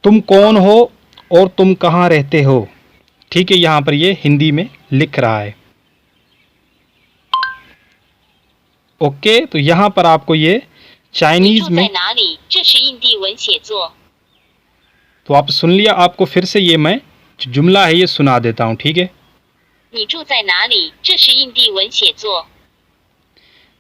तुम कौन हो और तुम कहाँ रहते हो। ठीक है, यहाँ पर ये हिंदी में लिख रहा है। ओके, तो यहाँ पर आपको ये चाइनीज में, तो आप सुन लिया। आपको फिर से ये मैं जो जुमला है ये सुना देता हूँ, ठीक है।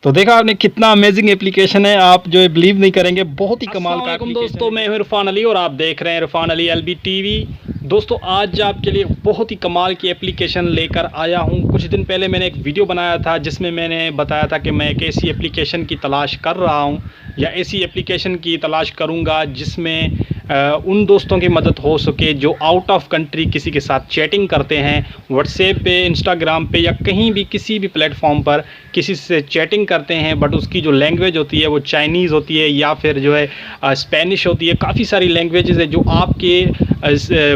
तो देखा आपने कितना अमेजिंग एप्लीकेशन है, आप जो है बिलीव नहीं करेंगे, बहुत ही कमाल का एप्लीकेशन। दोस्तों, मैं हूं इरफान अली और आप देख रहे हैं इरफान अली एलबी टीवी। दोस्तों, आज आपके लिए बहुत ही कमाल की एप्लीकेशन लेकर आया हूं। कुछ दिन पहले मैंने एक वीडियो बनाया था जिसमें मैंने बताया था कि मैं एक ऐसी एप्लीकेशन की तलाश कर रहा हूं या ऐसी एप्लीकेशन की तलाश करूंगा जिसमें उन दोस्तों की मदद हो सके जो आउट ऑफ कंट्री किसी के साथ चैटिंग करते हैं, व्हाट्सएप पे, इंस्टाग्राम पे या कहीं भी किसी भी प्लेटफॉर्म पर किसी से चैटिंग करते हैं, बट उसकी जो लैंग्वेज होती है वो चाइनीज़ होती है या फिर जो है स्पेनिश होती है। काफ़ी सारी लैंग्वेजेस है जो आपके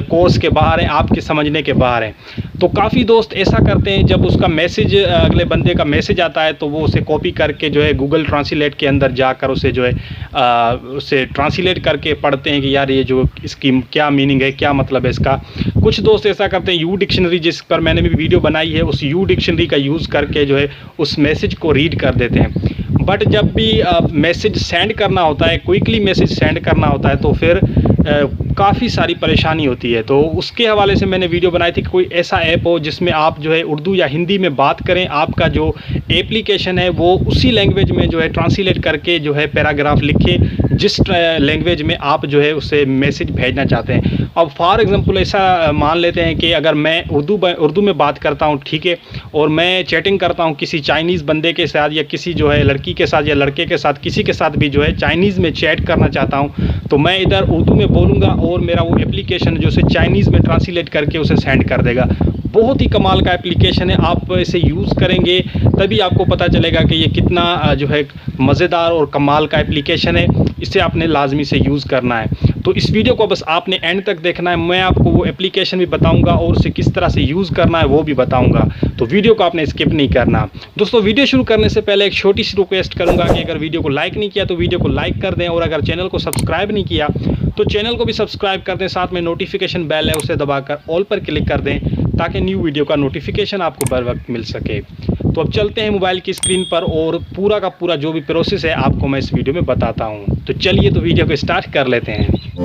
कोर्स के बाहर हैं, आपके समझने के बाहर हैं। तो काफ़ी दोस्त ऐसा करते हैं, जब उसका मैसेज, अगले बंदे का मैसेज आता है तो वो उसे कॉपी करके जो है गूगल ट्रांसलेट के अंदर जाकर उसे जो है उसे ट्रांसलेट करके पढ़ते हैं कि यार ये जो इसकी क्या मीनिंग है, क्या मतलब है इसका। कुछ दोस्त ऐसा करते हैं, यू डिक्शनरी जिस पर मैंने भी वीडियो बनाई है, उस यू डिक्शनरी का यूज़ करके जो है उस मैसेज को रीड कर देते हैं। बट जब भी मैसेज सेंड करना होता है, क्विकली मैसेज सेंड करना होता है, तो फिर काफ़ी सारी परेशानी होती है। तो उसके हवाले से मैंने वीडियो बनाई थी कि कोई ऐसा ऐप हो जिसमें आप जो है उर्दू या हिंदी में बात करें, आपका जो एप्लीकेशन है वो उसी लैंग्वेज में जो है ट्रांसलेट करके जो है पैराग्राफ लिखे जिस लैंग्वेज में आप जो है उससे मैसेज भेजना चाहते हैं। अब फॉर एग्जांपल ऐसा मान लेते हैं कि अगर मैं उर्दू में बात करता हूं, ठीक है, और मैं चैटिंग करता हूं किसी चाइनीज़ बंदे के साथ या किसी जो है लड़की के साथ या लड़के के साथ, किसी के साथ भी जो है चाइनीज़ में चैट करना चाहता हूं, तो मैं इधर उर्दू में बोलूँगा और मेरा वो एप्लीकेशन जो उसे चाइनीज़ में ट्रांसलेट करके उसे सेंड कर देगा। बहुत ही कमाल का एप्लीकेशन है, आप इसे यूज़ करेंगे तभी आपको पता चलेगा कि ये कितना जो है मज़ेदार और कमाल का एप्लीकेशन है। इसे आपने लाजमी से यूज़ करना है। तो इस वीडियो को बस आपने एंड तक देखना है। मैं आपको वो एप्लीकेशन भी बताऊंगा और उसे किस तरह से यूज़ करना है वो भी बताऊंगा, तो वीडियो को आपने स्किप नहीं करना। दोस्तों, वीडियो शुरू करने से पहले एक छोटी सी रिक्वेस्ट करूंगा कि अगर वीडियो को लाइक नहीं किया तो वीडियो को लाइक कर दें, और अगर चैनल को सब्सक्राइब नहीं किया तो चैनल को भी सब्सक्राइब कर दें। साथ में नोटिफिकेशन बेल है उसे दबाकर ऑल पर क्लिक कर दें ताकि न्यू वीडियो का नोटिफिकेशन आपको बर वक्त मिल सके। तो अब चलते हैं मोबाइल की स्क्रीन पर और पूरा का पूरा जो भी प्रोसेस है आपको मैं इस वीडियो में बताता हूं। तो चलिए तो वीडियो को स्टार्ट कर लेते हैं।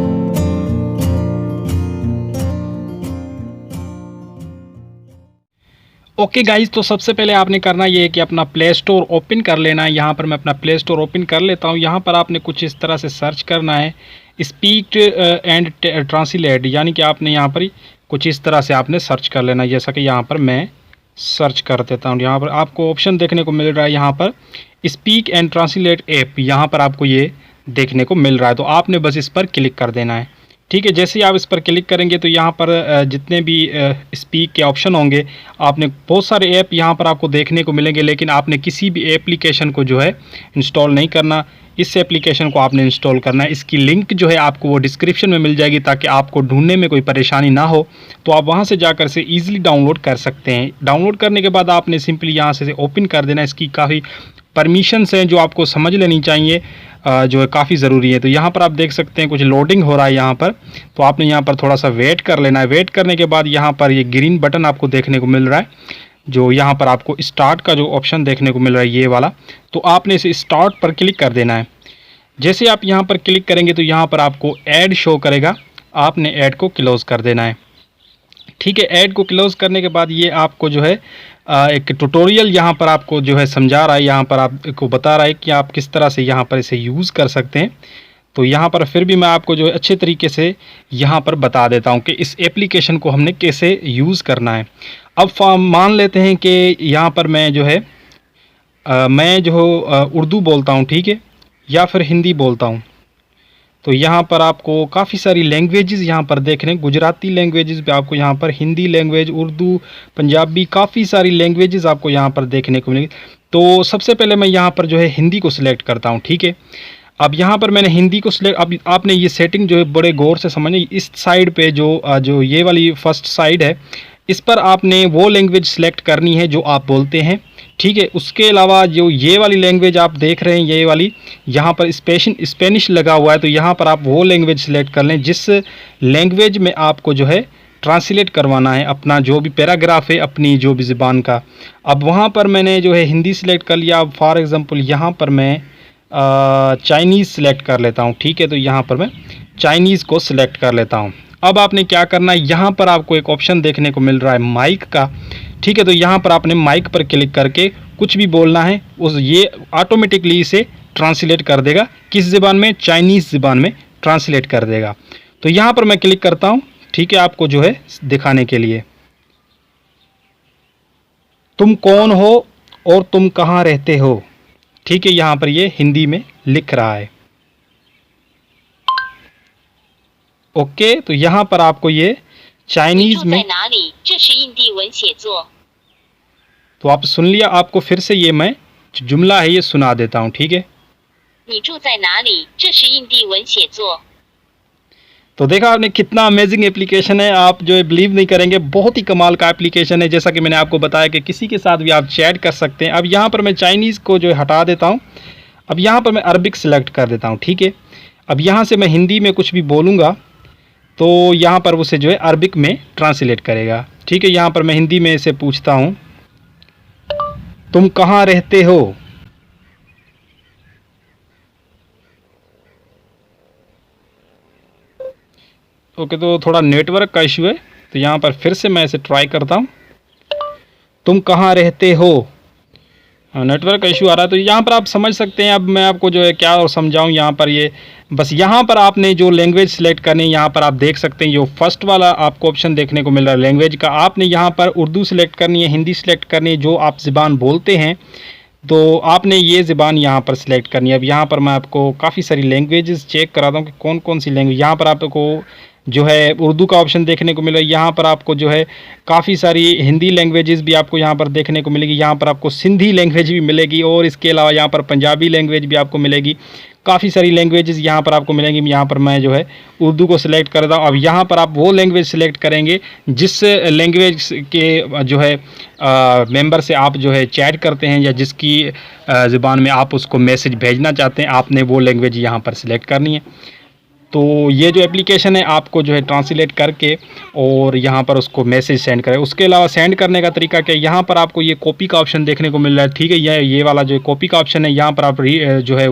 ओके गाइज, तो सबसे पहले आपने करना ये है कि अपना प्ले स्टोर ओपन कर लेना है। यहाँ पर मैं अपना प्ले स्टोर ओपन कर लेता हूँ। यहाँ पर आपने कुछ इस तरह से सर्च करना है, स्पीक एंड ट्रांसलेट, यानी कि आपने यहाँ पर कुछ इस तरह से आपने सर्च कर लेना है। जैसा कि यहाँ पर मैं सर्च कर देता हूँ। यहाँ पर आपको ऑप्शन देखने को मिल रहा है, यहाँ पर स्पीक एंड ट्रांसलेट ऐप, यहाँ पर आपको ये देखने को मिल रहा है। तो आपने बस इस पर क्लिक कर देना है, ठीक है। जैसे ही आप इस पर क्लिक करेंगे तो यहाँ पर जितने भी स्पीक के ऑप्शन होंगे, आपने बहुत सारे ऐप यहाँ पर आपको देखने को मिलेंगे, लेकिन आपने किसी भी एप्लीकेशन को जो है इंस्टॉल नहीं करना। इस एप्लीकेशन को आपने इंस्टॉल करना है। इसकी लिंक जो है आपको वो डिस्क्रिप्शन में मिल जाएगी ताकि आपको ढूंढने में कोई परेशानी ना हो। तो आप वहाँ से जाकर से ईजिली डाउनलोड कर सकते हैं। डाउनलोड करने के बाद आपने सिंपली यहाँ से ओपन कर देना। इसकी काफ़ी परमिशंस हैं जो आपको समझ लेनी चाहिए, जो है काफ़ी ज़रूरी है। तो यहाँ पर आप देख सकते हैं कुछ लोडिंग हो रहा है यहाँ पर, तो आपने यहाँ पर थोड़ा सा वेट कर लेना है। वेट करने के बाद यहाँ पर ये ग्रीन बटन आपको देखने को मिल रहा है, जो यहाँ पर आपको स्टार्ट का जो ऑप्शन देखने को मिल रहा है ये वाला, तो आपने इसे स्टार्ट पर क्लिक कर देना है। जैसे आप यहाँ पर क्लिक करेंगे तो यहाँ पर आपको ऐड शो करेगा, आपने ऐड को क्लोज़ कर देना है, ठीक है। ऐड को क्लोज़ करने के बाद ये आपको जो है एक ट्यूटोरियल यहाँ पर आपको जो है समझा रहा है, यहाँ पर आपको बता रहा है कि आप किस तरह से यहाँ पर इसे यूज़ कर सकते हैं। तो यहाँ पर फिर भी मैं आपको जो है अच्छे तरीके से यहाँ पर बता देता हूँ कि इस एप्लीकेशन को हमने कैसे यूज़ करना है। अब मान लेते हैं कि यहाँ पर मैं जो है मैं जो उर्दू बोलता हूँ, ठीक है, या फिर हिंदी बोलता हूँ। तो यहाँ पर आपको काफ़ी सारी लैंग्वेजेस यहाँ पर देख रहे हैं, गुजराती लैंग्वेजेस भी आपको यहाँ पर, हिंदी लैंग्वेज, उर्दू, पंजाबी, काफ़ी सारी लैंग्वेजेस आपको यहाँ पर देखने को मिलेगी। तो सबसे पहले मैं यहाँ पर जो है हिंदी को सिलेक्ट करता हूँ, ठीक है। अब यहाँ पर मैंने हिंदी को सिलेक्ट, अब आपने ये सेटिंग जो है बड़े गौर से समझिए। इस साइड पे जो ये वाली फर्स्ट साइड है, इस पर आपने वो लैंग्वेज सेलेक्ट करनी है जो आप बोलते हैं, ठीक है। उसके अलावा जो ये वाली लैंग्वेज आप देख रहे हैं, ये वाली यहाँ पर स्पेनिश लगा हुआ है, तो यहाँ पर आप वो लैंग्वेज सेलेक्ट कर लें जिस लैंग्वेज में आपको जो है ट्रांसलेट करवाना है अपना जो भी पैराग्राफ है अपनी जो भी ज़बान का। अब वहाँ पर मैंने जो है हिंदी सेलेक्ट कर लिया। अब फॉर एग्ज़ाम्पल यहाँ पर मैं चाइनीज़ सेलेक्ट कर लेता हूँ। ठीक है, तो यहाँ पर मैं चाइनीज़ को सिलेक्ट कर लेता हूँ। अब आपने क्या करना है, यहाँ पर आपको एक ऑप्शन देखने को मिल रहा है माइक का। ठीक है, तो यहाँ पर आपने माइक पर क्लिक करके कुछ भी बोलना है, उस ये ऑटोमेटिकली इसे ट्रांसलेट कर देगा। किस ज़बान में? चाइनीज़ ज़बान में ट्रांसलेट कर देगा। तो यहाँ पर मैं क्लिक करता हूँ। ठीक है, आपको जो है दिखाने के लिए, तुम कौन हो और तुम कहाँ रहते हो। ठीक है, यहाँ पर ये हिंदी में लिख रहा है। ओके, तो यहाँ पर आपको ये चाइनीज़ में, तो आप सुन लिया। आपको फिर से ये मैं जुमला है ये सुना देता हूँ। ठीक है, तो देखा आपने कितना अमेजिंग एप्लीकेशन है। आप जो है बिलीव नहीं करेंगे, बहुत ही कमाल का एप्लीकेशन है। जैसा कि मैंने आपको बताया कि किसी के साथ भी आप चैट कर सकते हैं। अब यहाँ पर मैं चाइनीज़ को जो है हटा देता हूँ। अब यहाँ पर मैं अरबिक सेलेक्ट कर देता हूँ। ठीक है, अब यहाँ से मैं हिंदी में कुछ भी बोलूँगा तो यहाँ पर उसे जो है अरबिक में ट्रांसलेट करेगा। ठीक है, यहाँ पर मैं हिंदी में इसे पूछता हूँ, तुम कहाँ रहते हो। ओके, तो थोड़ा नेटवर्क का इशू है, तो यहाँ पर फिर से मैं इसे ट्राई करता हूँ, तुम कहाँ रहते हो। नेटवर्क का इशू आ रहा है, तो यहाँ पर आप समझ सकते हैं। अब मैं आपको जो है क्या और समझाऊँ, यहाँ पर ये बस यहाँ पर आपने जो लैंग्वेज सेलेक्ट करनी है, यहाँ पर आप देख सकते हैं जो फर्स्ट वाला आपको ऑप्शन देखने को मिल रहा है लैंग्वेज का। आपने यहाँ पर उर्दू सेलेक्ट करनी है, हिंदी सेलेक्ट करनी है, जो आप ज़बान बोलते हैं, तो आपने ये ज़बान यहाँ पर सेलेक्ट करनी है। अब यहाँ पर मैं आपको काफ़ी सारी लैंग्वेजेस चेक कराता हूँ कि कौन कौन सी लैंग्वेज। यहाँ पर आपको जो है उर्दू का ऑप्शन देखने को मिला। यहाँ पर आपको जो है काफ़ी सारी हिंदी लैंग्वेजेस भी आपको यहाँ पर देखने को मिलेगी। यहाँ पर आपको सिंधी लैंग्वेज भी मिलेगी और इसके अलावा यहाँ पर पंजाबी लैंग्वेज भी आपको मिलेगी। काफ़ी सारी लैंग्वेजेस यहाँ पर आपको मिलेंगी। यहाँ पर मैं जो है उर्दू को सिलेक्ट करता हूँ। अब यहाँ पर आप वो लैंग्वेज सेलेक्ट करेंगे जिस लैंग्वेज के जो है मेंबर से आप जो है चैट करते हैं या जिसकी ज़बान में आप उसको मैसेज भेजना चाहते हैं, आपने वो लैंग्वेज यहाँ पर सिलेक्ट करनी है। तो ये जो एप्लीकेशन है आपको जो है ट्रांसलेट करके और यहाँ पर उसको मैसेज सेंड करें। उसके अलावा सेंड करने का तरीका क्या है, यहाँ पर आपको ये कॉपी का ऑप्शन देखने को मिल रहा है। ठीक है, ये वाला जो कॉपी का ऑप्शन है, यहाँ पर आप जो है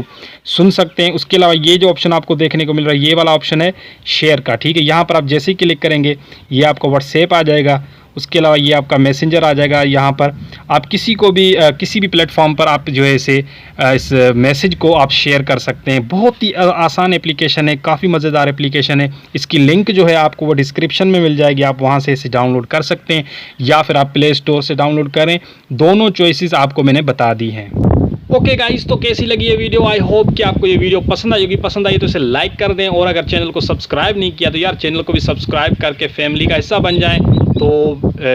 सुन सकते हैं। उसके अलावा ये जो ऑप्शन आपको देखने को मिल रहा है, ये वाला ऑप्शन है शेयर का। ठीक है, यहाँ पर आप जैसे ही क्लिक करेंगे ये आपको व्हाट्सएप आ जाएगा। उसके अलावा ये आपका मैसेंजर आ जाएगा। यहाँ पर आप किसी को भी किसी भी प्लेटफॉर्म पर आप जो है इसे इस मैसेज को आप शेयर कर सकते हैं। बहुत ही आसान एप्लीकेशन है, काफ़ी मज़ेदार एप्लीकेशन है। इसकी लिंक जो है आपको वो डिस्क्रिप्शन में मिल जाएगी, आप वहाँ से इसे डाउनलोड कर सकते हैं या फिर आप प्ले स्टोर से डाउनलोड करें। दोनों चॉइसेस आपको मैंने बता दी हैं। ओके गाइस, तो कैसी लगी ये वीडियो? आई होप कि आपको ये वीडियो पसंद आई होगी। पसंद आई तो इसे लाइक कर दें और अगर चैनल को सब्सक्राइब नहीं किया तो यार चैनल को भी सब्सक्राइब करके फैमिली का हिस्सा बन जाएं। तो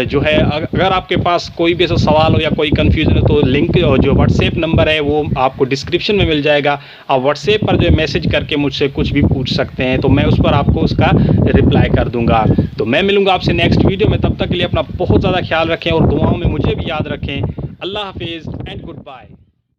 जो है अगर आपके पास कोई भी ऐसा सवाल हो या कोई कन्फ्यूजन हो तो लिंक जो व्हाट्सएप नंबर है वो आपको डिस्क्रिप्शन में मिल जाएगा। आप व्हाट्सएप पर जो है मैसेज करके मुझसे कुछ भी पूछ सकते हैं, तो मैं उस पर आपको उसका रिप्लाई कर दूंगा। तो मैं मिलूंगा आपसे नेक्स्ट वीडियो में। तब तक के लिए अपना बहुत ज़्यादा ख्याल रखें और दुआओं में मुझे भी याद रखें। अल्लाह हाफिज़ एंड गुड बाय।